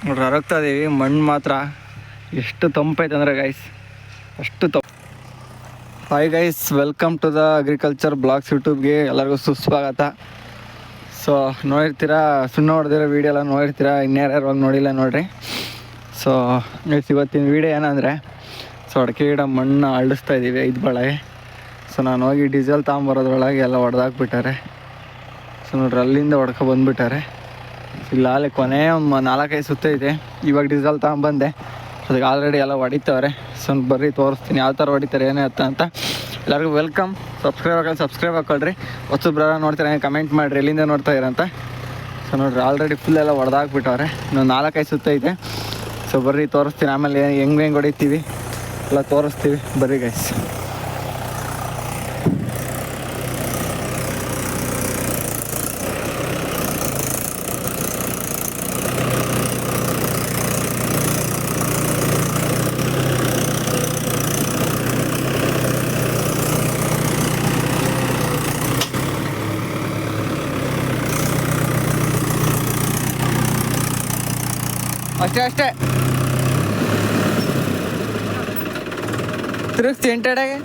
ನೋಡ್ರಿ ಹರಗ್ತಾ ಇದೀವಿ. ಮಣ್ಣು ಮಾತ್ರ ಎಷ್ಟು ತಂಪೈತೆ ಅಂದರೆ ಗೈಸ್, ಅಷ್ಟು hi guys, welcome to the agriculture blogs ಯೂಟ್ಯೂಬ್ಗೆ ಎಲ್ಲರಿಗೂ ಸುಸ್ವಾಗತ. ಸೊ ನೋಡಿರ್ತೀರಾ, ಸುಣ್ಣ ಹೊಡೆದಿರೋ ವೀಡಿಯೋ ಎಲ್ಲ ನೋಡಿರ್ತೀರಾ, ಇನ್ಯಾರ್ಯಾರು ನೋಡಿಲ್ಲ ನೋಡಿರಿ. ಸೊ ಗೈಸ್, ಇವತ್ತಿನ ವೀಡಿಯೋ ಏನಂದರೆ, ಸೊ ಅಡಿಕೆ ಗಿಡ ಮಣ್ಣು ಅಳಿಸ್ತಾ ಇದ್ದೀವಿ 5 ಬಳೆ. ಸೊ ನಾನು ಹೋಗಿ ಡೀಸೆಲ್ ತೊಗೊಂಬರೋದ್ರೊಳಗೆ ಎಲ್ಲ ಹೊಡೆದಾಕ್ಬಿಟ್ಟಾರೆ. ಸೊ ನೋಡ್ರಿ, ಅಲ್ಲಿಂದ ಹೊಡ್ಕೊ ಬಂದುಬಿಟ್ಟಾರೆ. ಇಲ್ಲ ಅಲ್ಲಿ ಕೊನೆ ಒಂದು 4-5 ಸುತ್ತ ಇದೆ. ಇವಾಗ ಡೀಸೆಲ್ ತೊಗೊಂಬಂದೆ, ಅದಕ್ಕೆ ಆಲ್ರೆಡಿ ಎಲ್ಲ ಹೊಡಿತವ್ರೆ. ಸೊ ಬರ್ರಿ ತೋರಿಸ್ತೀನಿ ಯಾವ ಥರ ಹೊಡಿತಾರೆ ಏನೇ ಅಂತ. ಎಲ್ಲರಿಗೂ ವೆಲ್ಕಮ್. ಸಬ್ಸ್ಕ್ರೈಬ್ ಹಾಕೊಳ್ರಿ. ಹೊಸಬ್ರ ನೋಡ್ತೀರ ಕಮೆಂಟ್ ಮಾಡಿರಿ ಎಲ್ಲಿಂದ ನೋಡ್ತಾ ಇರಂತ. ಸೊ ನೋಡ್ರಿ, ಆಲ್ರೆಡಿ ಫುಲ್ ಎಲ್ಲ ಹೊಡೆದಾಕ್ಬಿಟ್ಟವ್ರೆ. ಇನ್ನೊಂದು 4-5 ಸುತ್ತ ಐತೆ. ಸೊ ಬರ್ರಿ ತೋರಿಸ್ತೀನಿ, ಆಮೇಲೆ ಹೆಂಗೆ ಹೊಡಿತೀವಿ ಎಲ್ಲ ತೋರಿಸ್ತೀವಿ. ಬರ್ರಿ ಗೈಸ್. ಅಷ್ಟೇ ತಿರುಗಿಸ್ತಿ ಎಂಟೆಡೆಗೆ.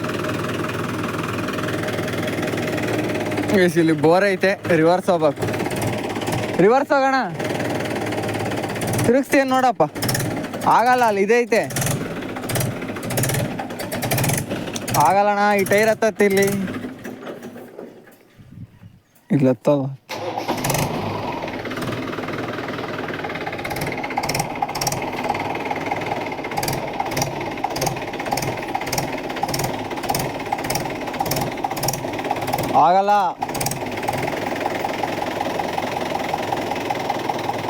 ಇಲ್ಲಿ ಬೋರ್ ಐತೆ, ರಿವರ್ಸ್ ಹೋಗ್ಬೇಕು. ರಿವರ್ಸ್ ಹೋಗೋಣ, ತಿರುಗಿಸ್ತೀನಿ ನೋಡಪ್ಪ. ಆಗಲ್ಲ, ಅಲ್ಲಿ ಇದೈತೆ, ಆಗಲ್ಲಣ್ಣ. ಈ ಟೈರ್ ಹತ್ತತ್ತ ಇಲ್ಲಿ ಹತ್ತವ. ಆಗಲ್ಲ,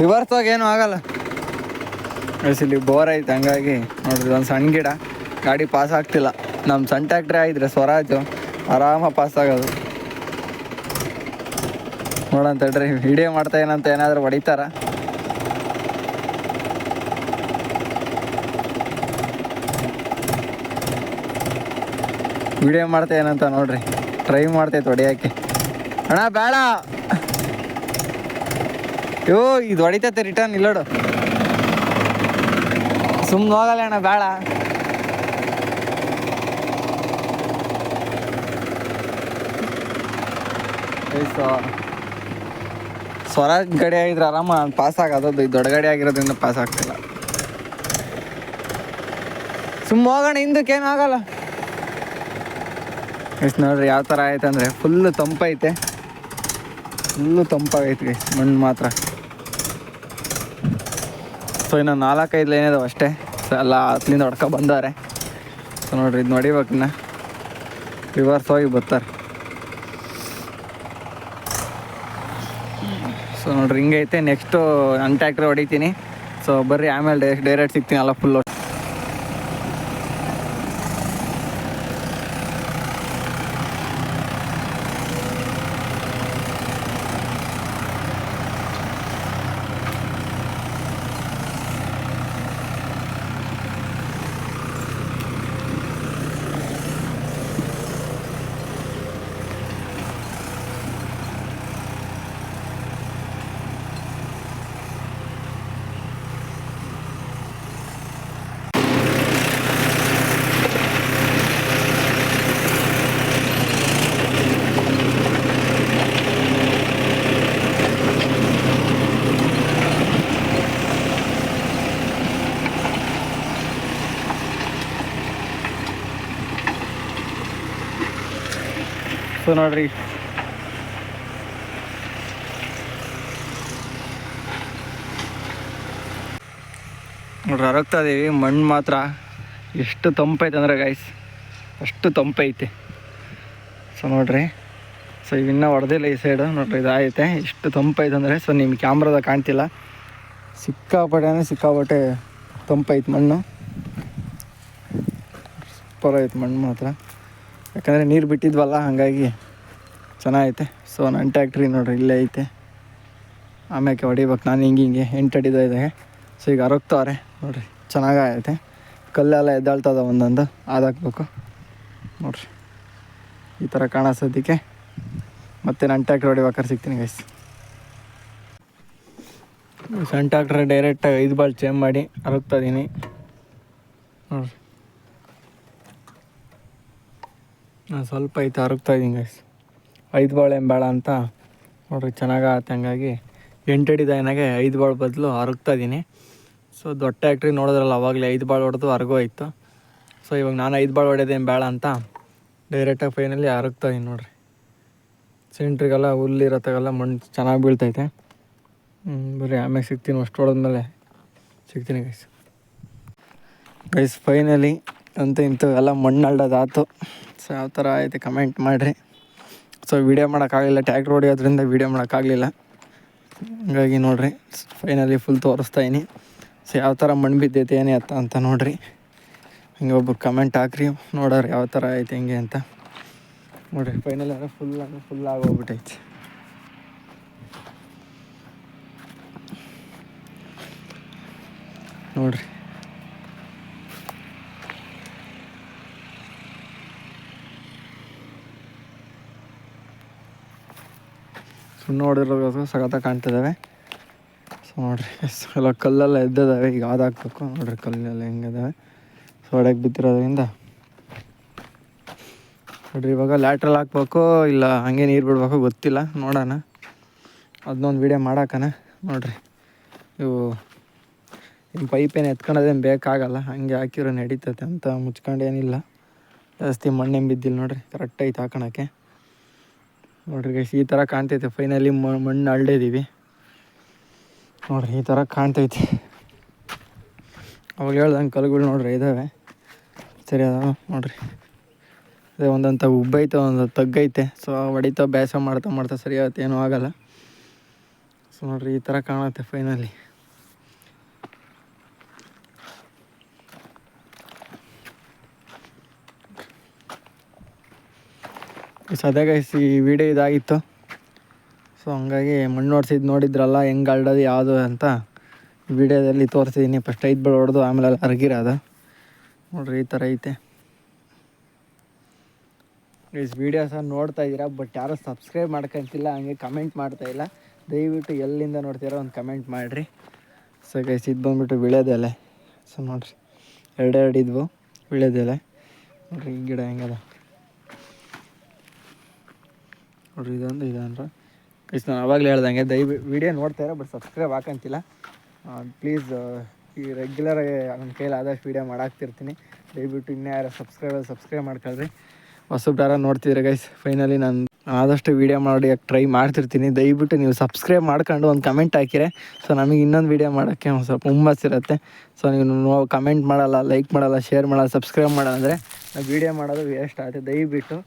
ರಿವರ್ಸ್ ಹೋಗಿ ಏನೂ ಆಗಲ್ಲ. ಇಲ್ಲಿ ಬೋರ್ ಐತೆ, ಹಂಗಾಗಿ ನೋಡ್ರಿ ಒಂದು ಸಣ್ಣ ಗಿಡ, ಗಾಡಿ ಪಾಸ್ ಆಗ್ತಿಲ್ಲ. ನಮ್ಮ ಸಣ್ಣ ಟ್ಯಾಕ್ಟ್ರಿ ಆಗಿದ್ರೆ ಸ್ವರಾಜು ಆರಾಮಾಗಿ ಪಾಸ್ ಆಗೋದು. ನೋಡೋಣ ತಡ್ರಿ, ವಿಡಿಯೋ ಮಾಡ್ತಾ ಏನಂತ ಏನಾದರೂ ಹೊಡಿತಾರ. ವಿಡಿಯೋ ಮಾಡ್ತಾ ಏನಂತ ನೋಡ್ರಿ, ಟ್ರೈ ಮಾಡ್ತೈತೆ ಹೊಡಿಯೋಕ್ಕೆ. ಅಣ್ಣ ಬೇಡ, ಇದು ಹೊಡಿತೈತೆ ರಿಟರ್ನ್. ಇಲ್ಲೋಡು, ಸುಮ್ಮನೆ ಹೋಗಲ್ಲ ಅಣ್ಣ, ಬೇಡ. ಸ್ವರಾಜ್ ಗಾಡಿ ಆಗಿದ್ರೆ ಆರಾಮ ಪಾಸ್ ಆಗೋದು. ದೊಡ್ಡ ಗಾಡಿ ಆಗಿರೋದ್ರಿಂದ ಪಾಸ್ ಆಗ್ತಿಲ್ಲ. ಸುಮ್ಮ ಹೋಗೋಣ, ಹಿಂದಕ್ಕೇನು ಆಗಲ್ಲ. ಗೈಸ್ ನೋಡ್ರಿ ಯಾವ ಥರ ಆಯ್ತು ಅಂದರೆ, ಫುಲ್ಲು ತಂಪೈತೆ, ಫುಲ್ಲು ತಂಪಾಗೈತೆ ಗೈಸ್. ಮಣ್ಣು ಮಾತ್ರ ಸೊ ಇನ್ನು 4-5 ಲೈನ್ ಇದಾವೆ ಅಷ್ಟೇ. ಸೊ ಎಲ್ಲ ಹತ್ತಲಿಂದ ಹೊಡ್ಕೊ ಬಂದವ್ರೆ. ಸೊ ನೋಡ್ರಿ, ಇದು ನೋಡಿಬೇಕು, ಇನ್ನು ರಿವರ್ಸ್ ಹೋಗಿ ಬರ್ತಾರೆ. ಸೊ ನೋಡ್ರಿ ಹಿಂಗೈತೆ. ನೆಕ್ಸ್ಟು ನನ್ನ ಟ್ಯಾಕ್ಟ್ರಿ ಹೊಡಿತೀನಿ. ಸೊ ಬರ್ರಿ, ಆಮೇಲೆ ಡೈರೆಕ್ಟ್ ಸಿಗ್ತೀನಿ ಎಲ್ಲ ಫುಲ್ಲು. ಸೊ ನೋಡ್ರಿ, ಹರಗ್ತಾ ಇದೀವಿ. ಮಣ್ಣು ಮಾತ್ರ ಎಷ್ಟು ತಂಪೈತೆ ಅಂದರೆ ಗೈಸ್, ಅಷ್ಟು ತಂಪೈತೆ. ಸೊ ನೋಡ್ರಿ, ಸೊ ಇನ್ನೂ ಹೊಡೆದಿಲ್ಲ ಈ ಸೈಡು. ನೋಡ್ರಿ ಇದಾಗೈತೆ, ಎಷ್ಟು ತಂಪೈತೆ ಅಂದರೆ. ಸೊ ನಿಮ್ಗೆ ಕ್ಯಾಮ್ರಾದಾಗ ಕಾಣ್ತಿಲ್ಲ, ಸಿಕ್ಕಾಪಟ್ಟೆ ತಂಪೈತೆ ಮಣ್ಣು. ಸೂಪರ್ ಐತೆ ಮಣ್ಣು ಮಾತ್ರ, ಯಾಕಂದರೆ ನೀರು ಬಿಟ್ಟಿದ್ವಲ್ಲ, ಹಾಗಾಗಿ ಚೆನ್ನಾಗೈತೆ. ಸೊ ನನ್ನ ಟ್ಯಾಕ್ಟ್ರಿ ನೋಡ್ರಿ ಇಲ್ಲೇ ಐತೆ, ಆಮ್ಯಾಕೆ ಹೊಡಿಬೇಕು. ನಾನು ಹಿಂಗೆ 8 ಅಡಿದ ಇದೆ. ಸೊ ಈಗ ಹರಗ್ತವ್ರೆ ನೋಡ್ರಿ, ಚೆನ್ನಾಗೈತೆ. ಕಲ್ಲೆಲ್ಲ ಎದ್ದಾಳ್ತದ ಒಂದೊಂದು, ಆದಾಕ್ಬೇಕು ನೋಡ್ರಿ. ಈ ಥರ ಕಾಣಿಸೋದಕ್ಕೆ ಮತ್ತೆ ನಾನು ಟ್ಯಾಕ್ಟ್ರಿ ಹೊಡಿಬೇಕಾದ್ರೆ ಸಿಗ್ತೀನಿ ಗೈಸ್. ಸಣ್ಣ ಟ್ಯಾಕ್ಟ್ರ್ ಡೈರೆಕ್ಟಾಗಿ 5 ಬಾಲ್ ಚೇಂಜ್ ಮಾಡಿ ಅರಗ್ತಾ ಇದ್ದೀನಿ ನೋಡಿರಿ. ನಾನು ಸ್ವಲ್ಪ ಐತೆ ಅರಗ್ತಾ ಇದ್ದೀನಿ ಗೈಸ್. 5 ಬಾಲ್ ಏನು ಬೇಡ ಅಂತ ನೋಡಿರಿ, ಚೆನ್ನಾಗತ್ತೆ. ಹಂಗಾಗಿ 8 ಅಡಿ ದೈನಾಗೆ 5 ಬಾಲ್ ಬದಲು ಅರಗ್ತಾ ಇದ್ದೀನಿ. ಸೊ ದೊಡ್ಡ ಟ್ಯಾಕ್ಟ್ರಿ ನೋಡಿದ್ರಲ್ಲ, ಅವಾಗಲೇ 5 ಬಾಲ್ ಹೊಡೆದು ಅರಗೋಯ್ತು. ಸೊ ಇವಾಗ ನಾನು 5 ಬಾಲ್ ಹೊಡೆಯೋದೇನು ಬೇಡ ಅಂತ ಡೈರೆಕ್ಟಾಗಿ ಫೈನಲ್ಲಿ ಅರಗ್ತಾ ಇದೀನಿ ನೋಡಿರಿ. ಸೆಂಟ್ರಿಗೆಲ್ಲ ಹುಲ್ಲಿರತ್ತಾಗೆಲ್ಲ ಮಣ್ಣು ಚೆನ್ನಾಗಿ ಬೀಳ್ತೈತೆ. ಬರೀ ಆಮೇಲೆ ಸಿಗ್ತೀನಿ, ಅಷ್ಟು ಹೊಡೆದ್ಮೇಲೆ ಸಿಗ್ತೀನಿ ಗೈಸ್. ಫೈನಲಿ ಅಂತ ಇಂಥವೆಲ್ಲ ಮಣ್ಣು ಅಳ್ಳೋದಾಯ್ತು. ಸೊ ಯಾವ ಥರ ಐತೆ ಕಮೆಂಟ್ ಮಾಡಿರಿ. ಸೊ ವೀಡಿಯೋ ಮಾಡೋಕ್ಕಾಗಲಿಲ್ಲ, ಟ್ಯಾಕ್ಟ್ರ್ ಹೊಡಿಯೋದ್ರಿಂದ ವೀಡಿಯೋ ಮಾಡೋಕ್ಕಾಗಲಿಲ್ಲ. ಹಂಗಾಗಿ ನೋಡಿರಿ ಫೈನಲಿ ಫುಲ್ ತೋರಿಸ್ತಾಯಿನಿ. ಸೊ ಯಾವ ಥರ ಮಣ್ಣು ಬಿದ್ದೈತೆ ಏನೇ ಅಂತ ನೋಡಿರಿ. ಹಿಂಗೆ ಒಬ್ಬರು ಕಮೆಂಟ್ ಹಾಕ್ರಿ, ನೋಡೋರು ಯಾವ ಥರ ಐತೆ ಹೆಂಗೆ ಅಂತ ನೋಡಿರಿ. ಫೈನಲ್ ಅಂದರೆ ಫುಲ್ ಆಗೋಗ್ಬಿಟ್ಟೈತೆ ನೋಡಿರಿ. ಸುಮ್ಮನೆ ಹೊಡೆದಿರೋದು ಸಖತ್ತಾಗಿ ಕಾಣ್ತಿದ್ದಾವೆ. ಸೊ ನೋಡಿರಿ ಎಲ್ಲ ಕಲ್ಲೆಲ್ಲ ಎದ್ದಿದ್ದಾವೆ. ಈಗ ಅದು ಹಾಕ್ಬೇಕು ನೋಡಿರಿ, ಕಲ್ಲೆಲ್ಲ ಹೆಂಗಿದ್ದಾವೆ. ಸೊ ಹೊಡೆಗೆ ಬಿದ್ದಿರೋದ್ರಿಂದ ನೋಡಿರಿ. ಇವಾಗ ಲ್ಯಾಟ್ರಲ್ ಹಾಕ್ಬೇಕು ಇಲ್ಲ ಹಾಗೆ ನೀರು ಬಿಡಬೇಕು ಗೊತ್ತಿಲ್ಲ, ನೋಡೋಣ. ಅದನ್ನೊಂದು ವೀಡಿಯೋ ಮಾಡಾಕನ ನೋಡಿರಿ. ಇವು ನಿಮ್ಮ ಪೈಪೇನು ಎತ್ಕೊಳ್ಳೋದೇನು ಬೇಕಾಗಲ್ಲ, ಹಾಗೆ ಹಾಕಿರೋ ನಡೀತೈತೆ ಅಂತ ಮುಚ್ಕೊಂಡೇನಿಲ್ಲ. ಜಾಸ್ತಿ ಮಣ್ಣೇನು ಬಿದ್ದಿಲ್ಲ ನೋಡಿರಿ, ಕರೆಕ್ಟ್ ಐತೆ ಹಾಕೋಣಕ್ಕೆ ನೋಡಿರಿ ಗೈಸ್. ಈ ಥರ ಕಾಣ್ತೈತೆ ಫೈನಲಿ ಮಣ್ಣು ಅಳ್ಳಿದ್ದೀವಿ ನೋಡಿರಿ. ಈ ಥರ ಕಾಣ್ತೈತಿ. ಅವಾಗ ಹೇಳ್ದಂಗೆ ಕಲ್ಲುಗಳು ನೋಡಿರಿ ಇದ್ದಾವೆ, ಸರಿ ಅದಾವ ನೋಡಿರಿ. ಅದೇ ಒಂದಂತ ಉಬ್ಬೈತೆ, ಒಂದು ತಗ್ಗೈತೆ. ಸೊ ಹೊಡಿತಾ ಬೇಸ ಮಾಡ್ತಾ ಸರಿ ಆಗುತ್ತೆ, ಏನೂ ಆಗೋಲ್ಲ. ಸೊ ನೋಡಿರಿ ಈ ಥರ ಕಾಣುತ್ತೆ ಫೈನಲಿ. ಸದ್ಯ ಗೈಸ್ ಈ ವಿಡಿಯೋ ಇದಾಗಿತ್ತು. ಸೊ ಹಂಗಾಗಿ ಮಣ್ಣು ಹೊಡ್ಸಿದ್ದು ನೋಡಿದ್ರಲ್ಲ ಹೆಂಗೆ ಅಲ್ಡೋದು ಯಾವುದು ಅಂತ ವಿಡಿಯೋದಲ್ಲಿ ತೋರಿಸಿದ್ದೀನಿ. ಫಸ್ಟ್ 5 ಬಾಲ್ ಹೊಡೆದು ಆಮೇಲೆ ಅರಗಿರೋದು ನೋಡಿರಿ. ಈ ಥರ ಐತೆ ಗೈಸ್. ವೀಡಿಯೋಸ ನೋಡ್ತಾ ಇದ್ದೀರಾ, ಬಟ್ ಯಾರೂ ಸಬ್ಸ್ಕ್ರೈಬ್ ಮಾಡ್ಕೊಂತಿಲ್ಲ, ಹಂಗೆ ಕಮೆಂಟ್ ಮಾಡ್ತಾಯಿಲ್ಲ. ದಯವಿಟ್ಟು ಎಲ್ಲಿಂದ ನೋಡ್ತೀರೋ ಒಂದು ಕಮೆಂಟ್ ಮಾಡಿರಿ. ಸೊ ಗೈಸ್ ಇದು ಬಂದುಬಿಟ್ಟು ವೀಳ್ಯದೆಲೆ. ಸೊ ನೋಡಿರಿ 2 ಇದ್ವು ವೀಳ್ಯದೆಲೆ ನೋಡಿರಿ. ಈ ಗಿಡ ಹೆಂಗದ ನೋಡಿರಿ. ಇದೊಂದು ಇದಂದ್ರೆ ಗೈಸ್ ನಾನು ಆವಾಗಲೇ ಹೇಳ್ದಂಗೆ ದಯವಿಟ್ಟು ವೀಡಿಯೋ ನೋಡ್ತಾಯಿರೋ ಬಟ್ ಸಬ್ಸ್ಕ್ರೈಬ್ ಹಾಕಂತಿಲ್ಲ. ಪ್ಲೀಸ್ ಈ ರೆಗ್ಯುಲರಾಗಿ ನನ್ನ ಕೈಲಿ ಆದಷ್ಟು ವೀಡಿಯೋ ಮಾಡಾಕ್ತಿರ್ತೀನಿ. ದಯವಿಟ್ಟು ಇನ್ನೂ ಯಾರು ಸಬ್ಸ್ಕ್ರೈಬ್ ಮಾಡ್ಕೊಳ್ರಿ. ಹೊಸಬ್ರು ಯಾರು ನೋಡ್ತಿದ್ರೆ ಗೈಸ್. ಫೈನಲಿ ನಾನು ಆದಷ್ಟು ವೀಡಿಯೋ ಮಾಡಿ ಟ್ರೈ ಮಾಡ್ತಿರ್ತೀನಿ. ದಯವಿಟ್ಟು ನೀವು ಸಬ್ಸ್ಕ್ರೈಬ್ ಮಾಡ್ಕೊಂಡು ಒಂದು ಕಮೆಂಟ್ ಹಾಕಿರೆ ಸೊ ನಮಗೆ ಇನ್ನೊಂದು ವೀಡಿಯೋ ಮಾಡೋಕ್ಕೆ ಒಂದು ಸ್ವಲ್ಪ ಹುಮ್ಮಸ್ಸಿರುತ್ತೆ. ಸೊ ನೀವು ಕಮೆಂಟ್ ಮಾಡಲ್ಲ, ಲೈಕ್ ಮಾಡಲ್ಲ, ಶೇರ್ ಮಾಡಲ್ಲ, ಸಬ್ಸ್ಕ್ರೈಬ್ ಮಾಡಲ್ಲ ಅಂದರೆ ನಾವು ವೀಡಿಯೋ ಮಾಡೋದು ವೇಸ್ಟ್ ಆಗುತ್ತೆ. ದಯವಿಟ್ಟು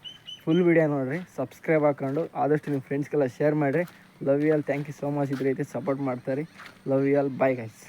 ಫುಲ್ ವೀಡಿಯೋ ನೋಡಿರಿ, ಸಬ್ಸ್ಕ್ರೈಬ್ ಹಾಕ್ಕೊಂಡು ಆದಷ್ಟು ನಿಮ್ಮ ಫ್ರೆಂಡ್ಸ್ಗೆಲ್ಲ ಶೇರ್ ಮಾಡಿರಿ. Love you all, thank you so much. ಇದ್ರ ರೀತಿ ಸಪೋರ್ಟ್ ಮಾಡ್ತಾರೆ. Love you all, bye guys.